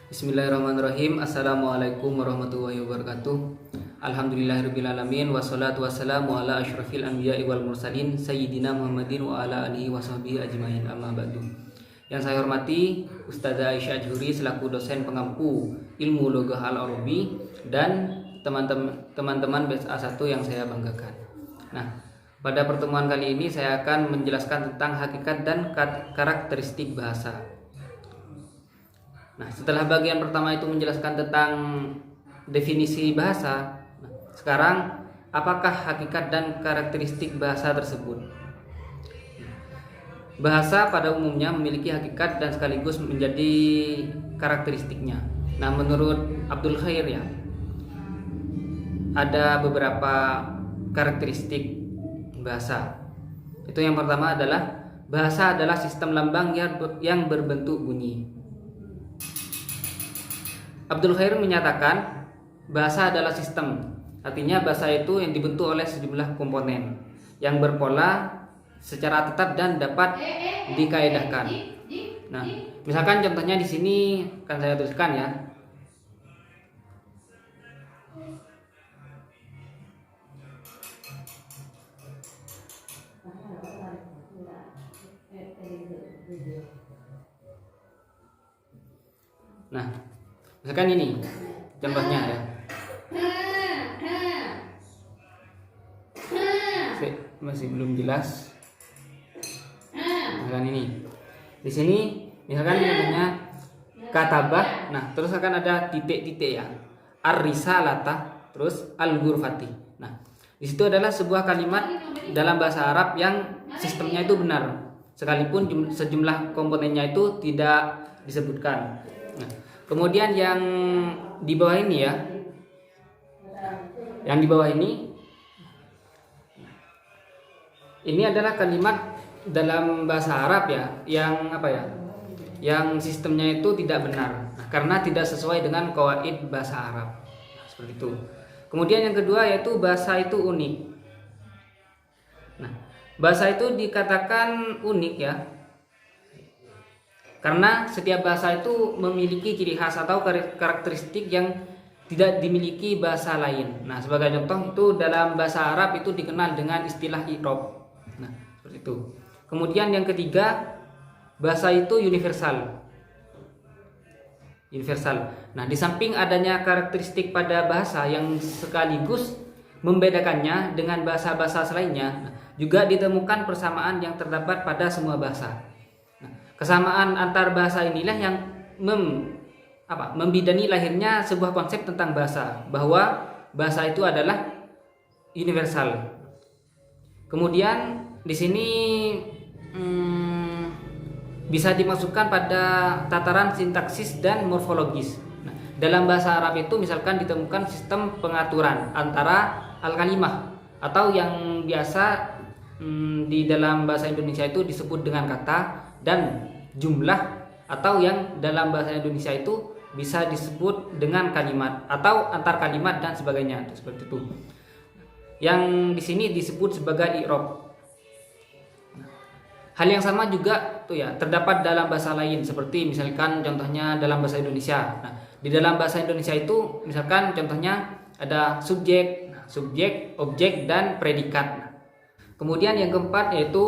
Bismillahirrahmanirrahim. Assalamualaikum warahmatullahi wabarakatuh. Alhamdulillahirrabbilalamin. Wassalatu wassalamu ala asyrafil anbiya'i wal mursalin Sayyidina Muhammadin wa ala alihi wa sahbihi ajmain, amma ba'du. Yang saya hormati Ustazah Aisyah Ajhuri selaku dosen pengampu ilmu Lughah Al-Arabi dan teman-teman batch A1 yang saya banggakan. Nah, pada pertemuan kali ini saya akan menjelaskan tentang hakikat dan karakteristik bahasa. Nah, setelah bagian pertama itu menjelaskan tentang definisi bahasa, sekarang apakah hakikat dan karakteristik bahasa tersebut? Bahasa pada umumnya memiliki hakikat dan sekaligus menjadi karakteristiknya. Nah, menurut Abdul Khair ya, ada beberapa karakteristik bahasa. Itu yang pertama adalah bahasa adalah sistem lambang yang berbentuk bunyi. Abdul Khair menyatakan bahasa adalah sistem, artinya bahasa itu yang dibentuk oleh sejumlah komponen yang berpola secara tetap dan dapat dikaedahkan. Nah, misalkan contohnya di sini akan saya tuliskan ya. Nah, misalkan ini contohnya ya. Masih belum jelas. Misalkan ini. Di sini misalkan contohnya katabah. Nah, terus akan ada titik-titik ya. Ar-risalata, terus al-ghurfati. Nah, di situ adalah sebuah kalimat dalam bahasa Arab yang sistemnya itu benar, sekalipun sejumlah komponennya itu tidak disebutkan. Nah, kemudian yang di bawah ini ya, yang di bawah ini adalah kalimat dalam bahasa Arab ya, yang apa ya, yang sistemnya itu tidak benar, karena tidak sesuai dengan qawaid bahasa Arab. Nah, seperti itu. Kemudian yang kedua yaitu bahasa itu unik. Nah, bahasa itu dikatakan unik ya, karena setiap bahasa itu memiliki ciri khas atau karakteristik yang tidak dimiliki bahasa lain. Nah, sebagai contoh itu dalam bahasa Arab itu dikenal dengan istilah i'rab. Nah, seperti itu. Kemudian yang ketiga, bahasa itu universal. Universal. Nah, di samping adanya karakteristik pada bahasa yang sekaligus membedakannya dengan bahasa-bahasa lainnya, juga ditemukan persamaan yang terdapat pada semua bahasa. Kesamaan antar bahasa inilah yang membidani lahirnya sebuah konsep tentang bahasa, bahwa bahasa itu adalah universal. Kemudian di sini bisa dimasukkan pada tataran sintaksis dan morfologis. Nah, dalam bahasa Arab itu misalkan ditemukan sistem pengaturan antara al-kalimah atau yang biasa di dalam bahasa Indonesia itu disebut dengan kata, dan jumlah atau yang dalam bahasa Indonesia itu bisa disebut dengan kalimat atau antar kalimat dan sebagainya, seperti itu. Yang di sini disebut sebagai i'rab. Hal yang sama juga tuh ya terdapat dalam bahasa lain, seperti misalkan contohnya dalam bahasa Indonesia. Nah, di dalam bahasa Indonesia itu misalkan contohnya ada subjek, objek dan predikat. Kemudian yang keempat yaitu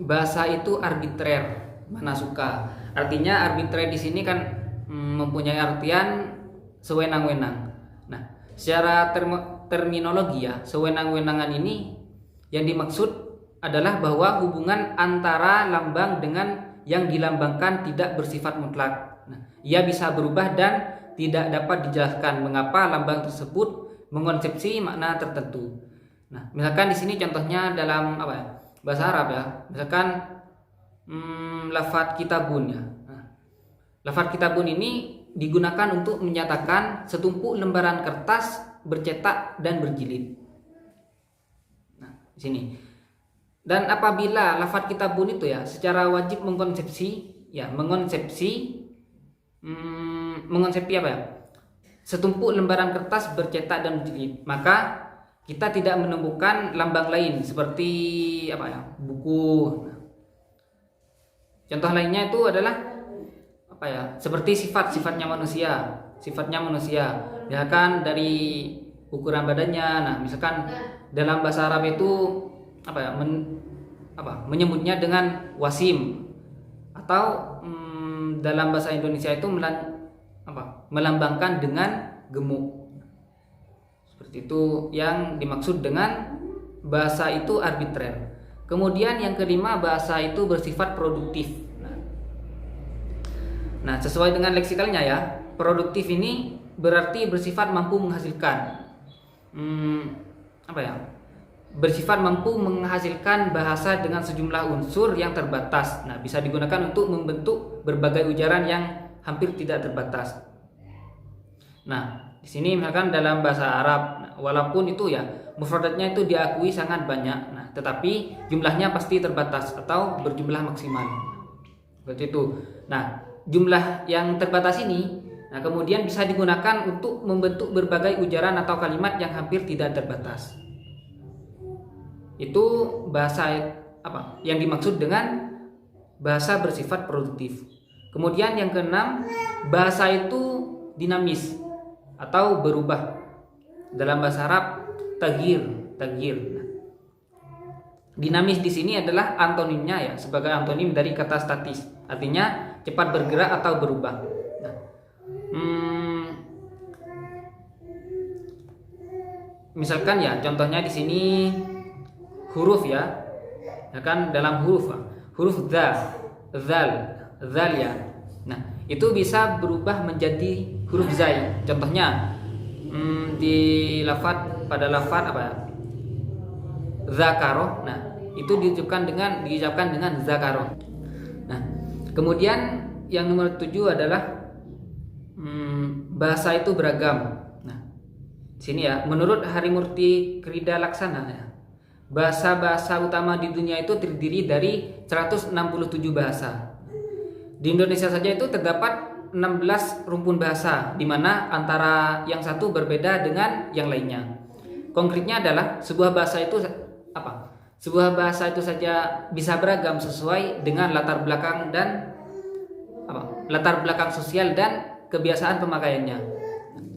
bahasa itu arbitrer, mana suka. Artinya arbitrer di sini kan mempunyai artian sewenang-wenang. Nah, secara terminologi ya, sewenang-wenangan ini yang dimaksud adalah bahwa hubungan antara lambang dengan yang dilambangkan tidak bersifat mutlak. Nah, ia bisa berubah dan tidak dapat dijelaskan mengapa lambang tersebut mengonsepsi makna tertentu. Nah, misalkan di sini contohnya dalam bahasa Arab ya, misalkan lafadz kitabun ya. Nah, lafadz kitabun ini digunakan untuk menyatakan setumpuk lembaran kertas bercetak dan berjilid. Nah, di sini. Dan apabila lafadz kitabun itu ya secara wajib mengonsepsi setumpuk lembaran kertas bercetak dan berjilid, maka kita tidak menemukan lambang lain seperti buku. Contoh lainnya itu adalah apa ya, seperti sifatnya manusia, misalkan dari ukuran badannya. Nah, misalkan dalam bahasa Arab itu apa ya, menyebutnya dengan wasim, atau dalam bahasa Indonesia itu melambangkan dengan gemuk. Seperti itu yang dimaksud dengan bahasa itu arbitrer. Kemudian yang kelima, bahasa itu bersifat produktif. Nah, sesuai dengan leksikalnya ya, produktif ini berarti bersifat mampu menghasilkan. Bersifat mampu menghasilkan bahasa dengan sejumlah unsur yang terbatas. Nah, bisa digunakan untuk membentuk berbagai ujaran yang hampir tidak terbatas. Nah, di sini misalkan dalam bahasa Arab, walaupun itu ya mufradatnya itu diakui sangat banyak, nah tetapi jumlahnya pasti terbatas atau berjumlah maksimal. Seperti itu. Nah, jumlah yang terbatas ini, nah kemudian bisa digunakan untuk membentuk berbagai ujaran atau kalimat yang hampir tidak terbatas. Itu bahasa yang dimaksud dengan bahasa bersifat produktif. Kemudian yang keenam, bahasa itu dinamis atau berubah. Dalam bahasa Arab taghyir. Nah, dinamis di sini adalah antonimnya ya, sebagai antonim dari kata statis. Artinya cepat bergerak atau berubah. Nah, misalkan ya, contohnya di sini huruf ya kan, dalam huruf zal ya. Nah, itu bisa berubah menjadi huruf zai. Contohnya pada lafaz zakaroh. Nah, itu diucapkan dengan zakaroh. Nah, kemudian yang nomor 7 adalah bahasa itu beragam. Nah, sini ya, menurut Harimurti Krida Laksana ya, bahasa utama di dunia itu terdiri dari 167 bahasa. Di Indonesia saja itu terdapat 16 rumpun bahasa, di mana antara yang satu berbeda dengan yang lainnya. Konkretnya adalah sebuah bahasa itu saja bisa beragam sesuai dengan latar belakang sosial dan kebiasaan pemakaiannya.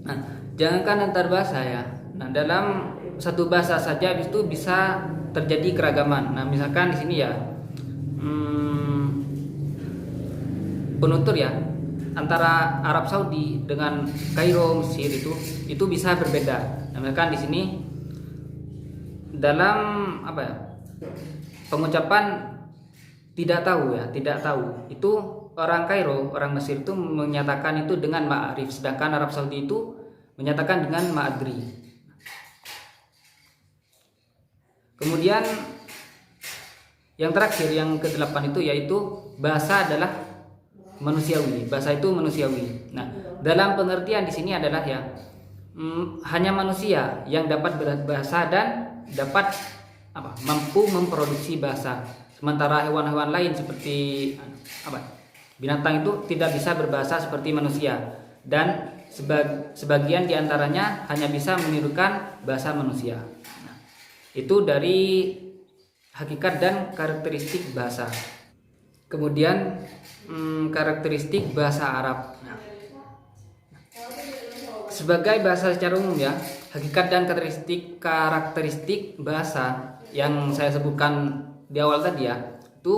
Nah, jangankan antar bahasa ya. Nah, dalam satu bahasa saja itu bisa terjadi keragaman. Nah, misalkan di sini ya, penutur ya, antara Arab Saudi dengan Kairo, Mesir itu bisa berbeda. Nah, misalkan di sini dalam pengucapan tidak tahu, itu orang Kairo, orang Mesir itu menyatakan itu dengan ma'rif, sedangkan Arab Saudi itu menyatakan dengan ma'adri. Kemudian yang terakhir, yang ke-8 itu yaitu bahasa adalah manusiawi. Bahasa itu manusiawi. Nah, dalam pengertian di sini adalah ya, hanya manusia yang dapat berbahasa dan dapat mampu memproduksi bahasa. Sementara hewan-hewan lain seperti binatang itu tidak bisa berbahasa seperti manusia, dan sebagian diantaranya hanya bisa menirukan bahasa manusia. Nah, itu dari hakikat dan karakteristik bahasa. Kemudian karakteristik bahasa Arab. Nah, sebagai bahasa secara umum ya, hakikat dan karakteristik bahasa yang saya sebutkan di awal tadi ya, itu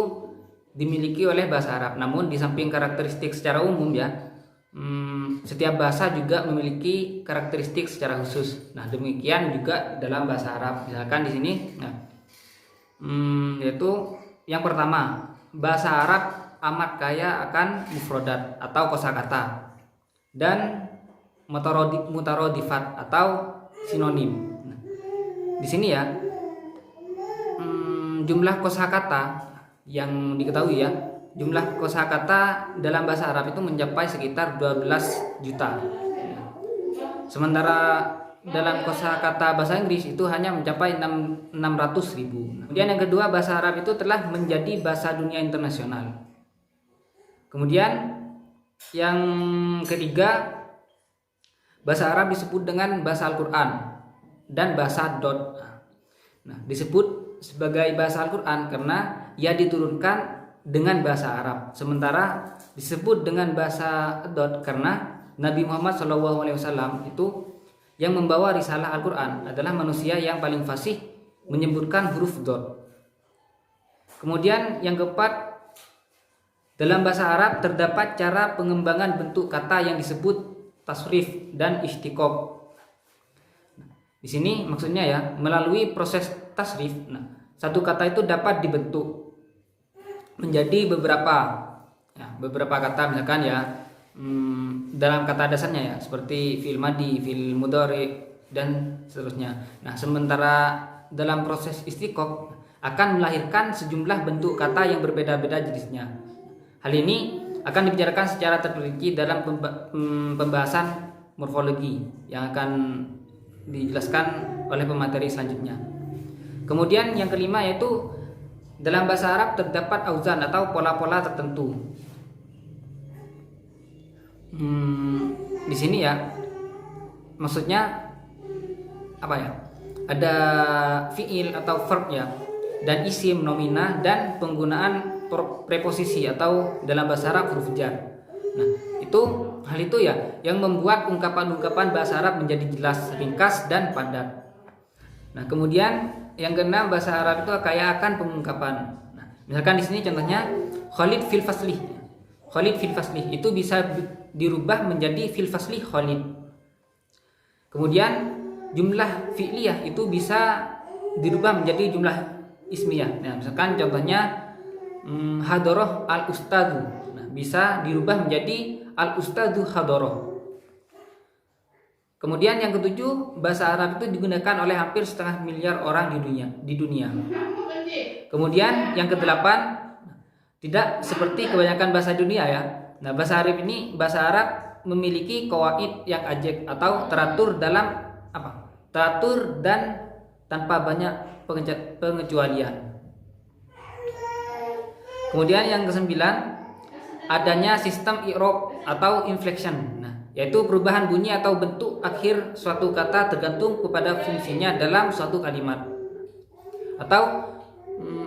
dimiliki oleh bahasa Arab. Namun di samping karakteristik secara umum ya, setiap bahasa juga memiliki karakteristik secara khusus. Nah, demikian juga dalam bahasa Arab. Misalkan di sini, yaitu yang pertama, bahasa Arab amat kaya akan mufradat atau kosakata dan mutarodifat atau sinonim. Nah, di sini ya, jumlah kosakata yang diketahui ya, jumlah kosakata dalam bahasa Arab itu mencapai sekitar 12 juta. Sementara dalam kosakata bahasa Inggris itu hanya mencapai 600.000. Kemudian yang kedua, bahasa Arab itu telah menjadi bahasa dunia internasional. Kemudian yang ketiga, bahasa Arab disebut dengan bahasa Al-Quran dan bahasa Dot. Nah, disebut sebagai bahasa Al-Quran karena ia diturunkan dengan bahasa Arab. Sementara disebut dengan bahasa Dot karena Nabi Muhammad SAW itu yang membawa risalah Al-Quran adalah manusia yang paling fasih menyebutkan huruf Dot. Kemudian yang keempat, dalam bahasa Arab terdapat cara pengembangan bentuk kata yang disebut tasrif dan istiqoq. Di sini maksudnya ya, melalui proses tasrif, satu kata itu dapat dibentuk menjadi beberapa kata, misalkan ya dalam kata dasarnya ya, seperti fi'il madhi, fi'il mudhari dan seterusnya. Nah, sementara dalam proses istiqoq akan melahirkan sejumlah bentuk kata yang berbeda-beda jenisnya. Hal ini akan dibicarakan secara terperinci dalam pembahasan morfologi yang akan dijelaskan oleh pemateri selanjutnya. Kemudian yang kelima yaitu dalam bahasa Arab terdapat auzan atau pola-pola tertentu. Di sini ya, maksudnya apa ya? Ada fiil atau verb ya, dan isim, nomina, dan penggunaan preposisi atau dalam bahasa Arab huruf jar. Nah, hal itu ya yang membuat ungkapan-ungkapan bahasa Arab menjadi jelas, ringkas, dan padat. Nah, kemudian yang keenam, bahasa Arab itu kaya akan pengungkapan. Nah, misalkan di sini contohnya Khalid fil faslih. Khalid fil faslih itu bisa dirubah menjadi fil faslih Khalid. Kemudian jumlah fi'liyah itu bisa dirubah menjadi jumlah ismiyah. Nah, misalkan contohnya hadoroh al ustadu. Nah, bisa dirubah menjadi al ustadu hadoroh. Kemudian yang ketujuh, bahasa Arab itu digunakan oleh hampir 1,5 miliar orang di dunia. Kemudian yang kedelapan, tidak seperti kebanyakan bahasa dunia ya. Nah, bahasa Arab memiliki qawaid yang ajek atau teratur dan tanpa banyak pengecualian. Kemudian yang kesembilan, adanya sistem i'rab atau inflection. Nah, yaitu perubahan bunyi atau bentuk akhir suatu kata tergantung kepada fungsinya dalam suatu kalimat, atau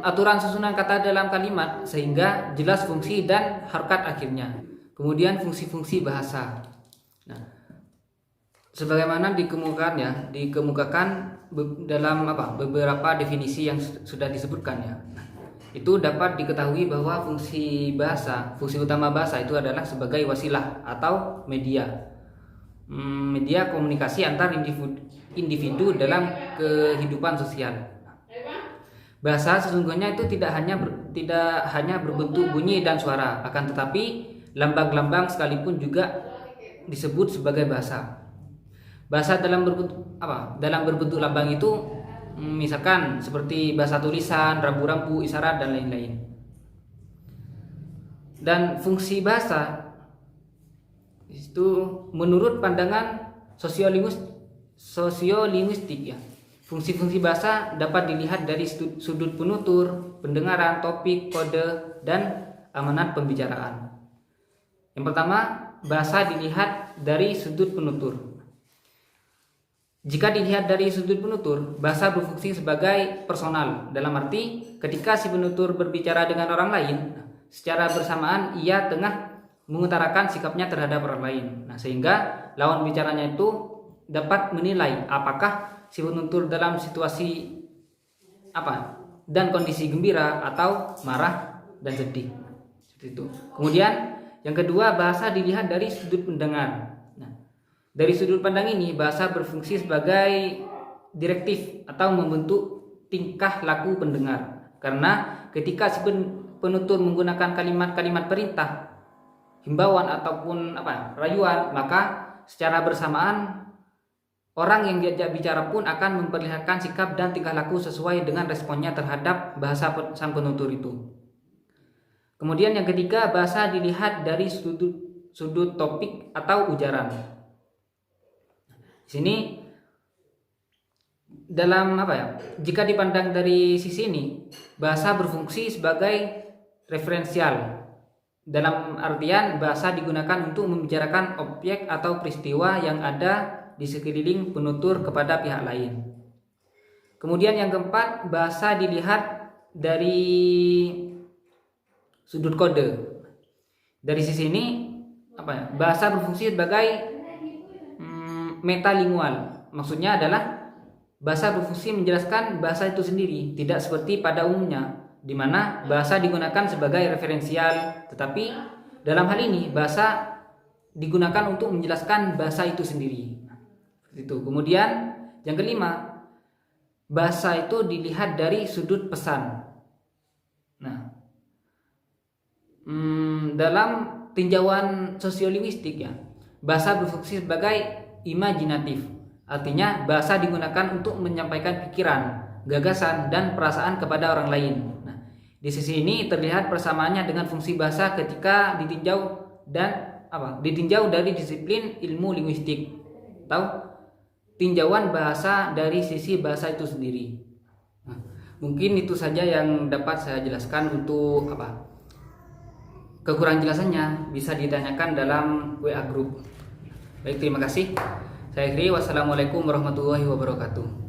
aturan susunan kata dalam kalimat sehingga jelas fungsi dan harokat akhirnya. Kemudian fungsi-fungsi bahasa. Nah, sebagaimana dikemukakan dalam beberapa definisi yang sudah disebutkan ya. Nah, itu dapat diketahui bahwa fungsi utama bahasa itu adalah sebagai wasilah atau media komunikasi antar individu dalam kehidupan sosial. Bahasa sesungguhnya itu tidak hanya berbentuk bunyi dan suara, akan tetapi lambang-lambang sekalipun juga disebut sebagai bahasa. Bahasa dalam berbentuk lambang itu misalkan seperti bahasa tulisan, rambu-rambu, isyarat, dan lain-lain. Dan fungsi bahasa itu menurut pandangan sosiolinguistik ya. Fungsi-fungsi bahasa dapat dilihat dari sudut penutur, pendengaran, topik, kode, dan amanat pembicaraan. Yang pertama, bahasa dilihat dari sudut penutur. Jika dilihat dari sudut penutur, bahasa berfungsi sebagai personal, dalam arti ketika si penutur berbicara dengan orang lain, secara bersamaan ia tengah mengutarakan sikapnya terhadap orang lain. Nah, sehingga lawan bicaranya itu dapat menilai apakah si penutur dalam situasi dan kondisi gembira atau marah dan sedih. Seperti itu. Kemudian yang kedua, bahasa dilihat dari sudut pendengar. Dari sudut pandang ini, bahasa berfungsi sebagai direktif atau membentuk tingkah laku pendengar. Karena ketika si penutur menggunakan kalimat-kalimat perintah, himbauan ataupun rayuan, maka secara bersamaan orang yang diajak bicara pun akan memperlihatkan sikap dan tingkah laku sesuai dengan responnya terhadap bahasa sang penutur itu. Kemudian yang ketiga, bahasa dilihat dari sudut topik atau ujaran. Di sini jika dipandang dari sisi ini, bahasa berfungsi sebagai referensial. Dalam artian bahasa digunakan untuk membicarakan objek atau peristiwa yang ada di sekeliling penutur kepada pihak lain. Kemudian yang keempat, bahasa dilihat dari sudut kode. Dari sisi ini bahasa berfungsi sebagai metalingual. Maksudnya adalah bahasa berfungsi menjelaskan bahasa itu sendiri, tidak seperti pada umumnya di mana bahasa digunakan sebagai referensial, tetapi dalam hal ini bahasa digunakan untuk menjelaskan bahasa itu sendiri. Itu. Kemudian yang kelima, bahasa itu dilihat dari sudut pesan. Nah, dalam tinjauan sosiolinguistik bahasa berfungsi sebagai imajinatif. Artinya bahasa digunakan untuk menyampaikan pikiran, gagasan, dan perasaan kepada orang lain. Nah, di sisi ini terlihat persamaannya dengan fungsi bahasa ketika ditinjau dari disiplin ilmu linguistik atau tinjauan bahasa dari sisi bahasa itu sendiri. Nah, mungkin itu saja yang dapat saya jelaskan. Untuk kekurangan jelasannya bisa ditanyakan dalam WA group. Baik, terima kasih. Saya akhiri. Wassalamualaikum warahmatullahi wabarakatuh.